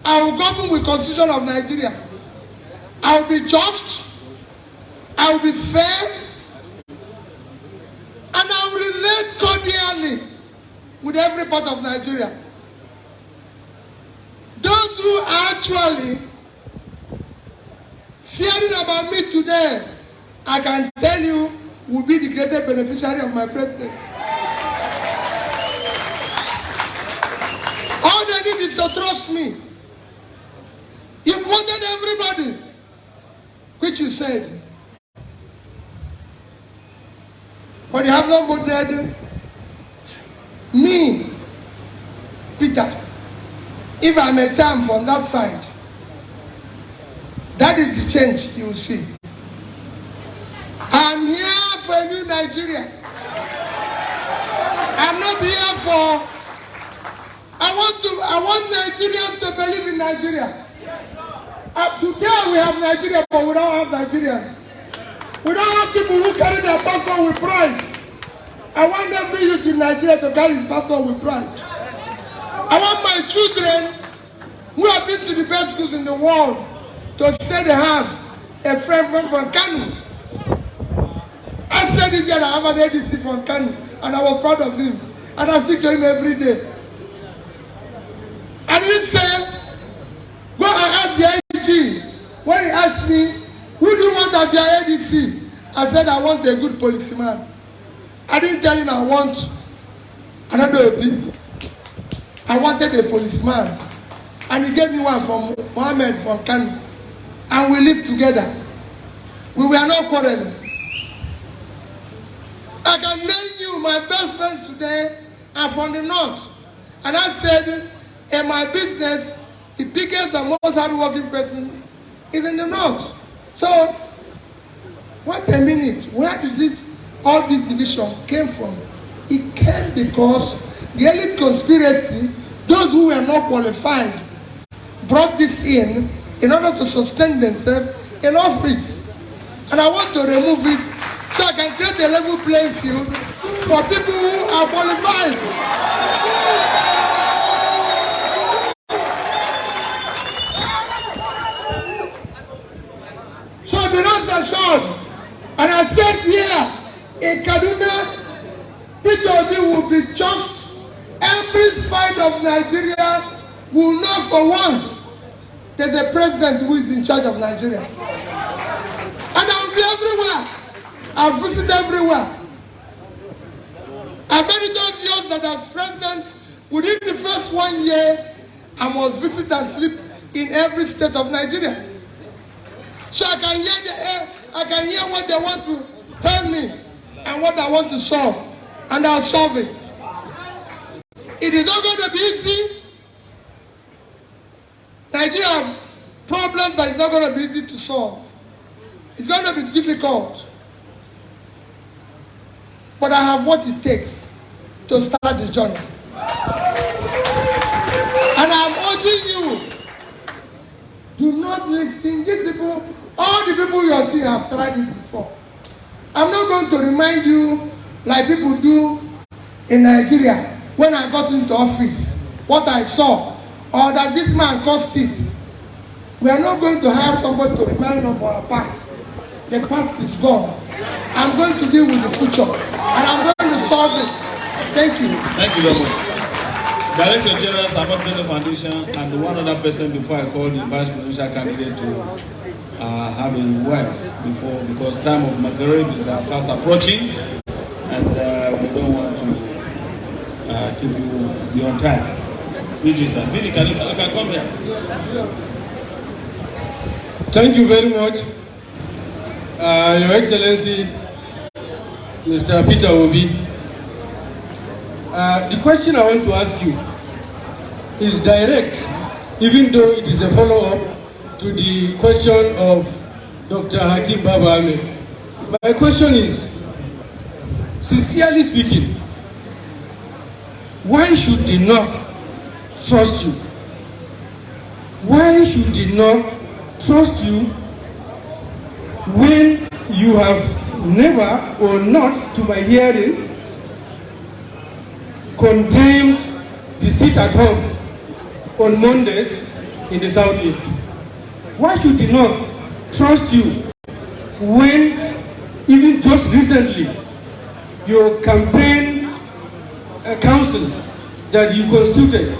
I will govern with the Constitution of Nigeria. I will be just. I will be fair. And I will relate cordially with every part of Nigeria. Those who are actually fearing about me today, I can tell you, will be the greatest beneficiary of my presidency. All they need is to trust me. You voted everybody, which you said. But you have not voted me, Peter. If I may say I'm from that side, that is the change you will see. I'm here for a new Nigeria. I'm not here for, I want Nigerians to believe in Nigeria. Today we have Nigeria, but we don't have Nigerians. We don't have people who carry their passport with pride. I want every youth in Nigeria to carry his passport with pride. I want my children who have been to the best schools in the world to say they have a friend from Kano. I said it here, I have an ADC from Kano, and I was proud of him. And I speak to him every day. I didn't say, go and ask the IG. When he asked me, who do you want as your ADC? I said, I want a good policeman. I didn't tell him I want another OP. I wanted a policeman. And he gave me one from Mohammed from Kano. And we lived together. We were not quarreling. I can name you my best friends today are from the north. And I said, in my business, the biggest and most hardworking person is in the north. So, wait a minute, where did all this division came from? It came because the elite conspiracy, those who were not qualified, brought this in order to sustain themselves in office. And I want to remove it so I can create a level playing field for people who are qualified. So be not assured. And I said here, in Kaduna, Peter Obi will be just. Every side of Nigeria will know for once there's a president who is in charge of Nigeria. And I will be everywhere. I'll visit everywhere. I made it those years that as president, within the first 1 year, I must visit and sleep in every state of Nigeria. So I can hear what they want to tell me and what I want to solve. And I'll solve it. It is not going to be easy. Nigeria has problems that is not going to be easy to solve. It's going to be difficult. But I have what it takes to start the journey. And I'm urging you, do not listen. These people, all the people you are seeing have tried it before. I'm not going to remind you like people do in Nigeria when I got into office, what I saw, or that this man caused it. We are not going to hire somebody to remind us of our past. The past is gone. I'm going to deal with the future, and I'm going to solve it. Thank you. Thank you very much. Director General Sabat Foundation and one other person before I called the vice presidential candidate to have a words before, because time of Maghrib is fast approaching, and we don't want to keep you beyond time. Vijay, can you come here? Thank you very much, Your Excellency, Mr. Peter Obi. The question I want to ask you is direct, even though it is a follow-up to the question of Dr. Hakim Baba Ahmed. My question is, sincerely speaking, why should the North trust you? Why should the North trust you when you have never, or not to my hearing, condemned the sit at home on Mondays in the Southeast? Why should the North trust you when even just recently your campaign council that you constituted,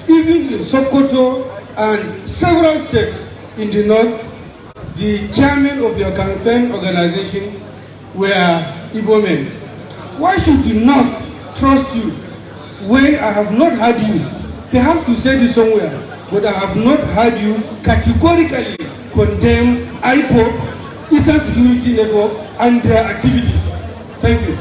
even in Sokoto and several states in the North, the chairman of your campaign organization were Igbo men? Why should the North trust you when I have not heard you, perhaps you said it somewhere, but I have not heard you categorically condemn IPOP, Eastern Security Network, and their activities? Thank you.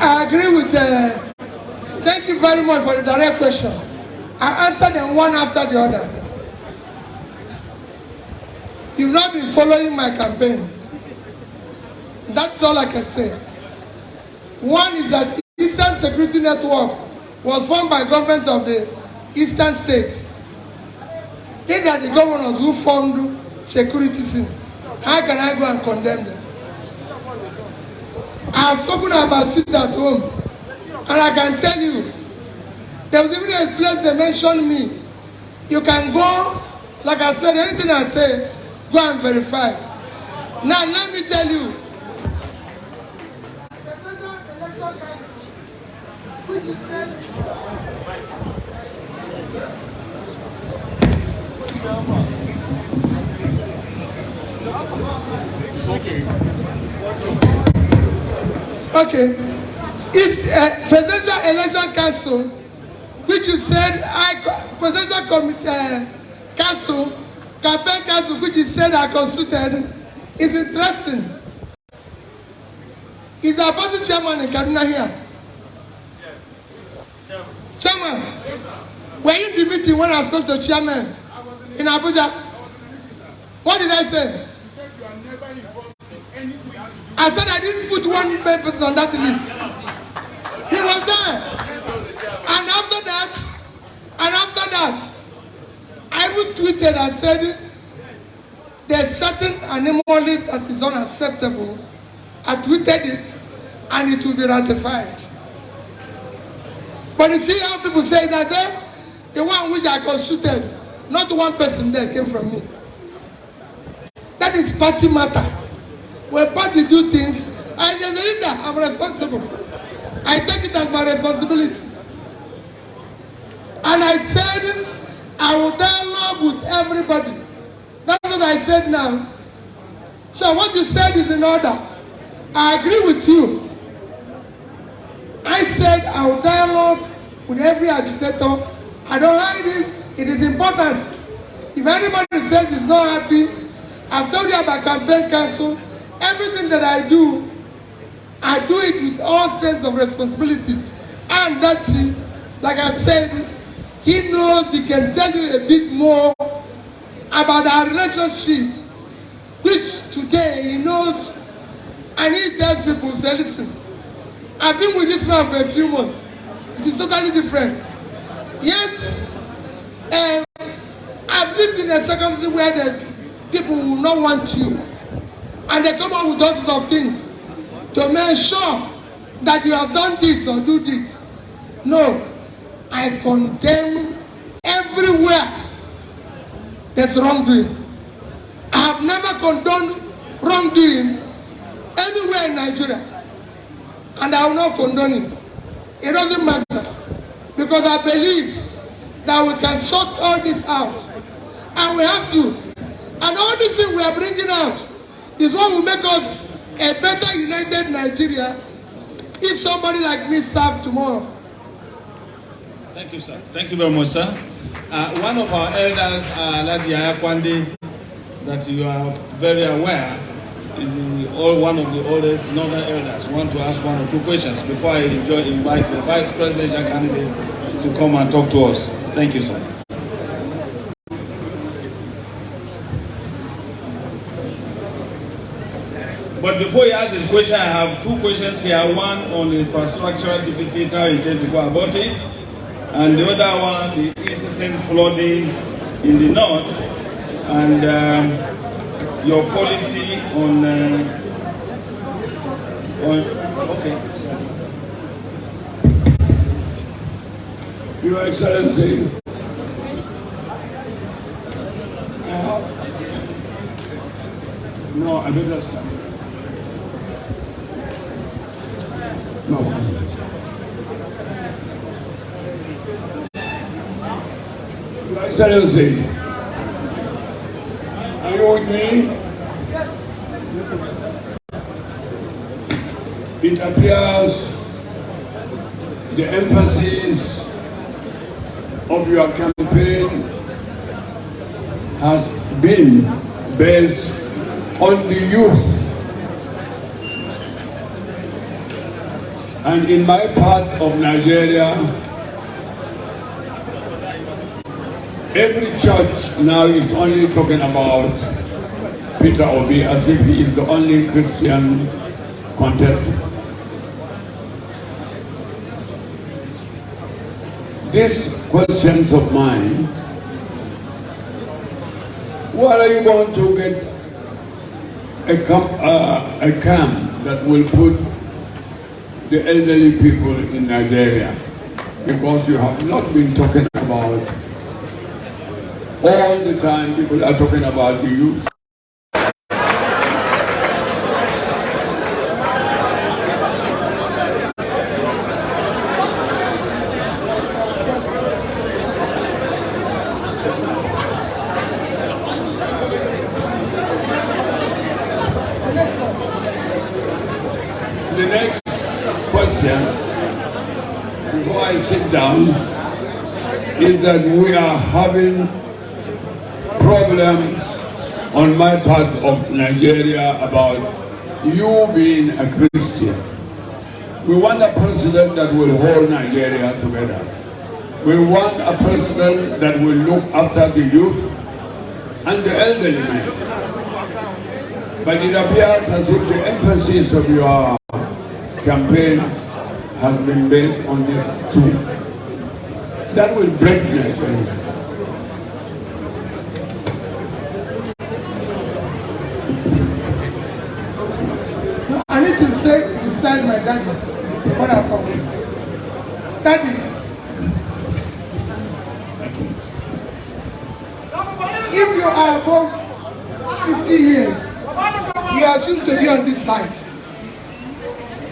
I agree with the... Thank you very much for the direct question. I answered them one after the other. You've not been following my campaign. That's all I can say. One is that Eastern Security Network was formed by government of the Eastern States. These are the governors who formed security things. How can I go and condemn them? I have spoken about sit at home, and I can tell you, there was even a place they mentioned me. You can go, like I said, anything I say, go and verify. Now let me tell you, okay, it's Presidential Election Council, which you said Presidential Council, Campaign Council, which you said I consulted, is interesting. Is the party chairman in Kaduna here? Yes. Chairman, yes, were you in the meeting when I spoke to the chairman in Abuja? What did I say? You said you are never involved in anything. I said I didn't put one person on that list. He was there. And after that, I retweeted and said there's certain anomalies that is unacceptable. I tweeted it and it will be ratified. But you see how people say that the one which I consulted, not one person there came from me. That is party matter. When party do things, I as a leader, I'm responsible. I take it as my responsibility. And I said, I will dialogue with everybody. That's what I said now. So what you said is in order. I agree with you. I said I will dialogue with every agitator. I don't hide it. It is important. If anybody says he's not happy, I've told you about campaign council. Everything that I do it with all sense of responsibility. And that's it. Like I said, he knows he can tell you a bit more about our relationship, which today he knows, and he tells people, say, listen, I've been with this man for a few months. It is totally different. Yes, I've lived in a circumstance where there's people who will not want you. And they come up with all sorts of things to make sure that you have done this or do this. No, I condemn everywhere there's wrongdoing. I have never condoned wrongdoing anywhere in Nigeria. And I will not condone it. It doesn't matter. Because I believe that we can sort all this out. And we have to. And all these things we are bringing out is what will make us a better united Nigeria if somebody like me serves tomorrow. Thank you, sir. Thank you very much, sir. One of our elders, Lady Ayakwande, that you are very aware, is one of the oldest northern elders. I want to ask one or two questions before I invite the vice presidential candidate to come and talk to us. Thank you, sir. But before he asks his question, I have two questions here. One on infrastructural deficit, how you intend to go about it. And the other one, the incessant flooding in the north. And your policy on okay. Your Excellency, no, I don't understand. No. Your Excellency, are you with me? It appears the emphasis of your campaign has been based on the youth. And in my part of Nigeria, every church now is only talking about Peter Obi as if he is the only Christian contestant. these questions of mine, where are you going to get a camp that will put the elderly people in Nigeria? Because you have not been talking about, all the time people are talking about the youth. The next question, before I sit down, is that we are having problems on my part of Nigeria about you being a Christian. We want a president that will hold Nigeria together. We want a president that will look after the youth and the elderly men. But it appears as if the emphasis of your campaign has been based on this too. That will break Nigeria. I need to say beside my daddy when I come. Daddy, if you are above 50 years, you assume to be on this side.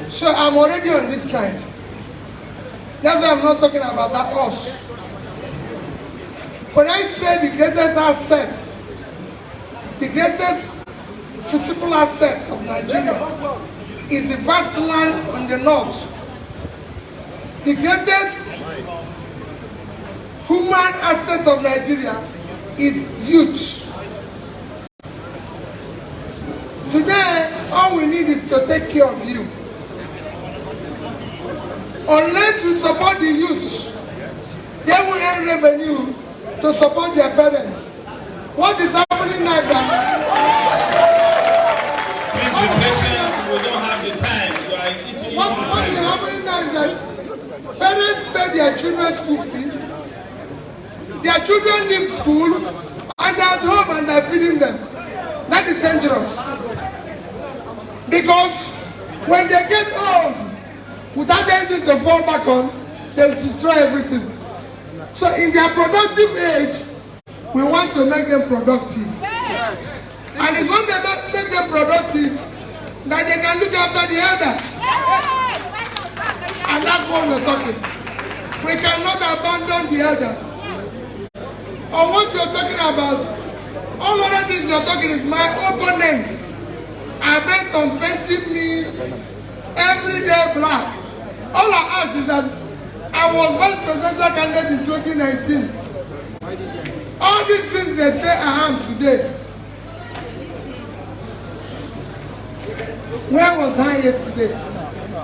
So I'm already on this side. That's why I'm not talking about that us. When I say the greatest assets, the greatest physical assets of Nigeria is the vast land on the north. The greatest human assets of Nigeria is youth. Today, all we need is to take care of you. Unless we support the youth, they will earn revenue to support their parents. What is happening now? Please be patient, we don't have the time. What is happening now is that parents pay their children's school fees, their children leave school, and they're at home and they're feeding them. That is dangerous. Because when they get old, without anything to fall back on, they will destroy everything. So in their productive age, we want to make them productive. And it's when they make them productive that they can look after the elders. And that's what we're talking. We cannot abandon the elders. Or what you're talking about, all other things you're talking is my opponents are bent on painting me every day black. All I ask is that I was vice presidential candidate in 2019. All these things they say I am today. Where was I yesterday?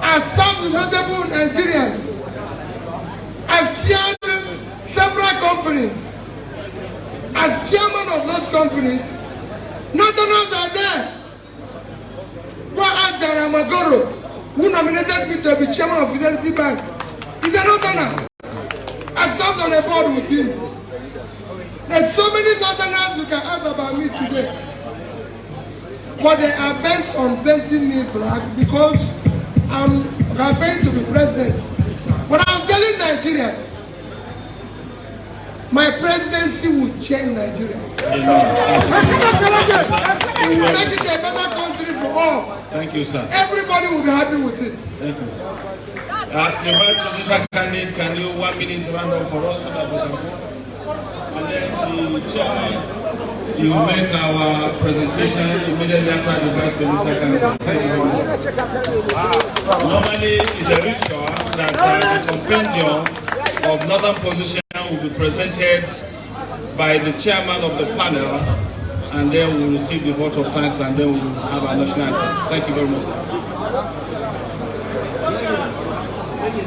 I served with notable Nigerians. I've chaired several companies. As chairman of those companies, Northerners are there. Go ask Jaramagoro, who nominated me to be chairman of Fidelity Bank. He's a Northerner. I served on a board with him. There's so many Northerners you can ask about me today. But they are bent on painting me black because I'm campaigning to be president. But I'm telling Nigerians, my presidency will change Nigeria. It will make it a better country for all. Thank you, sir. Everybody will be happy with it. Thank you. The vice presidential candidate, can you 1 minute round up for us so that we can go? And then the chairman will make our presentation immediately after the vice presidential candidate. Thank you very much. Normally, it's a ritual that the compendium of northern position will be presented by the chairman of the panel, and then we will receive the vote of thanks, and then we will have our national anthem. Thank you very much.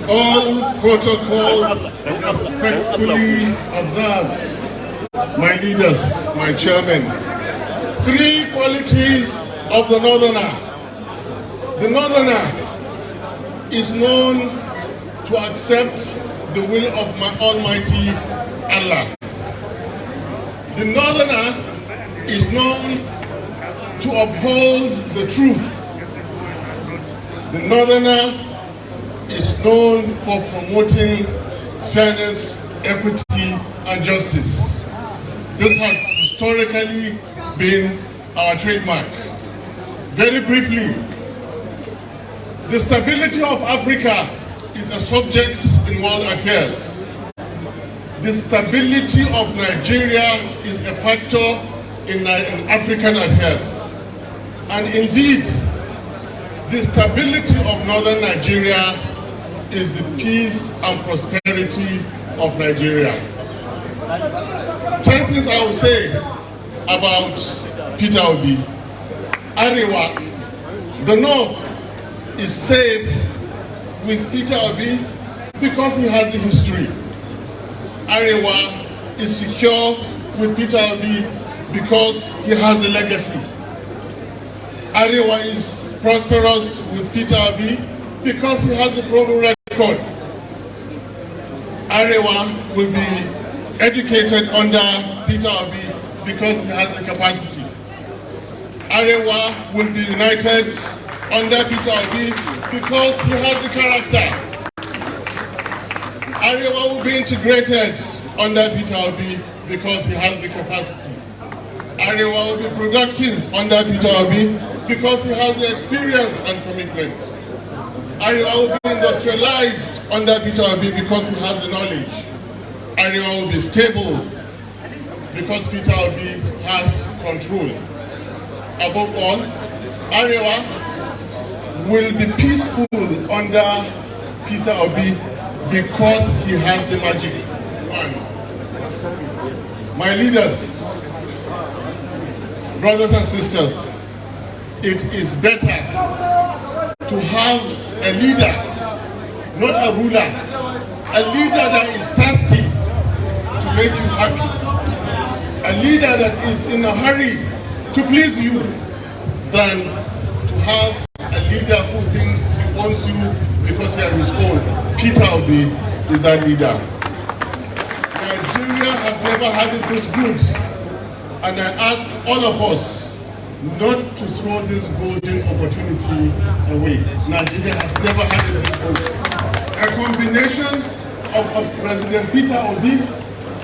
All protocols respectfully observed. My leaders, my chairman. 3 qualities of the Northerner. The Northerner is known to accept the will of my Almighty Allah. The Northerner is known to uphold the truth. The Northerner is known for promoting fairness, equity, and justice. This has historically been our trademark. Very briefly, the stability of Africa is a subject in world affairs. The stability of Nigeria is a factor in African affairs. And indeed, the stability of northern Nigeria is the peace and prosperity of Nigeria. 10 things I will say about Peter Obi. Arewa, the North is safe with Peter Obi because he has the history. Arewa is secure with Peter Obi because he has the legacy. Arewa is prosperous with Peter Obi because he has a proven record. Arewa will be educated under Peter Obi because he has the capacity. Arewa will be united under Peter Obi because he has the character. Arewa will be integrated under Peter Obi because he has the capacity. Arewa will be productive under Peter Obi because he has the experience and commitment. Arewa will be industrialized under Peter Obi because he has the knowledge. Arewa will be stable because Peter Obi has control. Above all, Arewa will be peaceful under Peter Obi because he has the magic wand. My leaders, brothers and sisters, it is better to have a leader, not a ruler, a leader that is thirsty to make you happy, a leader that is in a hurry to please you, than to have a leader who thinks he owns you because he has his own. Peter Obi is that leader. Nigeria has never had it this good, and I ask all of us not to throw this golden opportunity away. Nigeria has never had it this good. A combination of President Peter Obi,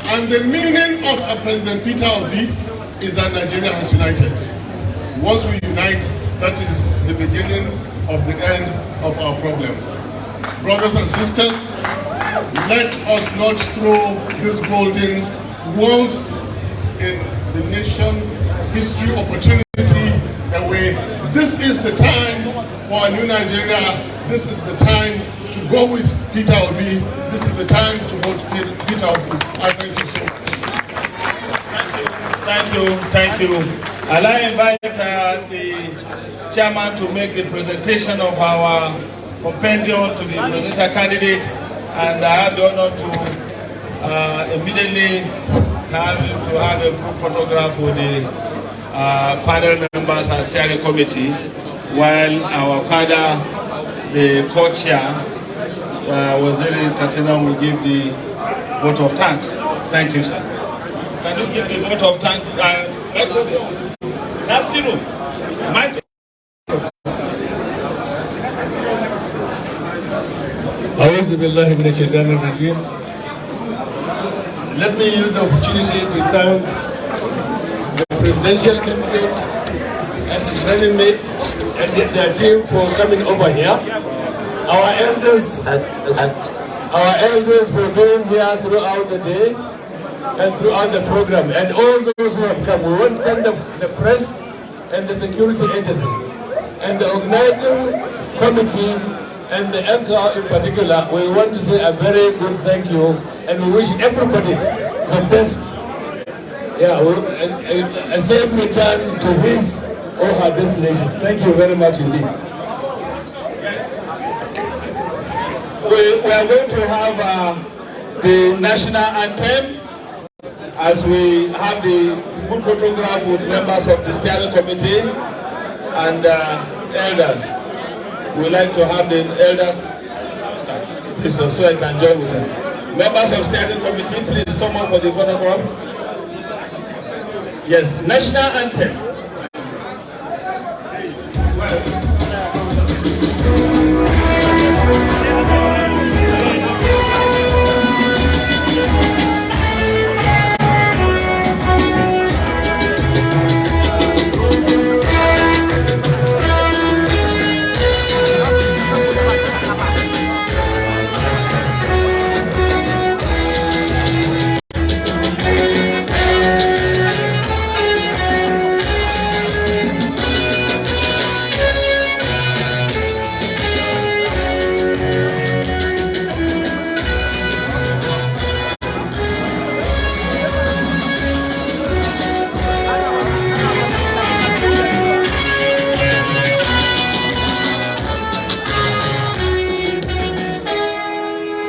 and the meaning of a President Peter Obi is that Nigeria has united. Once we unite, that is the beginning of the end of our problems. Brothers and sisters, let us not throw this golden, once in the nation's history opportunity away. This is the time for a new Nigeria. This is the time to go with Peter Obi. This is the time to vote Peter Obi. I thank you so much. Thank you. I'll invite the chairman to make the presentation of our compendium to the presidential candidate, and I have the honor to immediately have a group photograph with the panel members and steering committee, while our father, the co-chair, Waziri Katina, will give the vote of thanks. Thank you, sir. Can you give the vote of thanks? That's zero. Mike. Let me use the opportunity to thank the presidential candidates and his running mate and their team for coming over here. Our elders were being here throughout the day and throughout the program, and all those who have come. We want to send the press and the security agency and the organizing committee and the anchor in particular. We want to say a very good thank you, and we wish everybody the best. A safe return to his or her destination. Thank you very much indeed. We are going to have the national anthem as we have the good photograph with members of the steering committee and elders. We like to have the elders, please, so I can join with them. Members of Standing Committee, please come up for the photograph. Yes, National Anthem.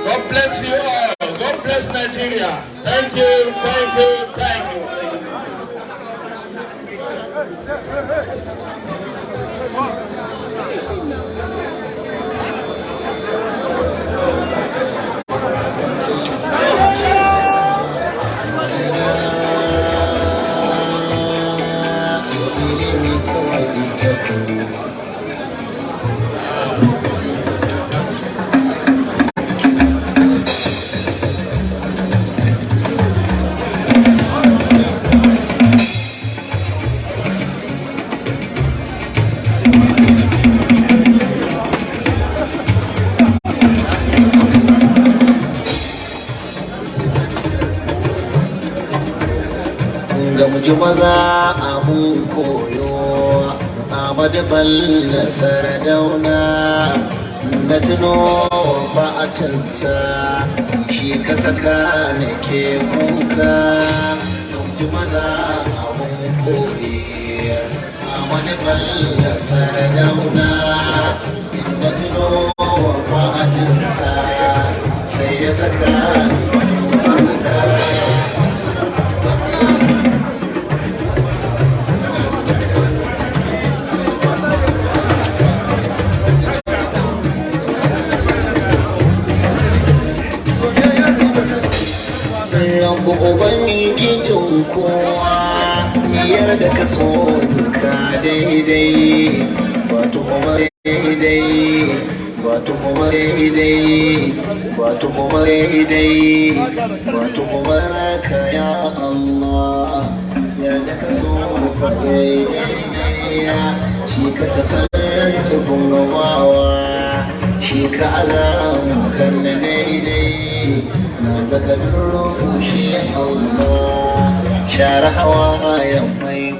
God bless you all. God bless Nigeria. Thank you, thank you, thank you. maza abun koyo Ahmadu Bello Sardauna na tuno ba'atinsa shi ka saka nake kuka maza abun koyi Ahmadu Bello Sardauna na tuno ba'atinsa sai ya saka Ubangijin kowa yarda ka so duka daidai wato kuma daidai wato kuma daidai wato kuma daidai wato kuma raka ya Allah yarda ka so duka daidai shi ka tasarrufin gawawa shi ka alamu kan daidai na zaka duro shi Allah share hawa ya mai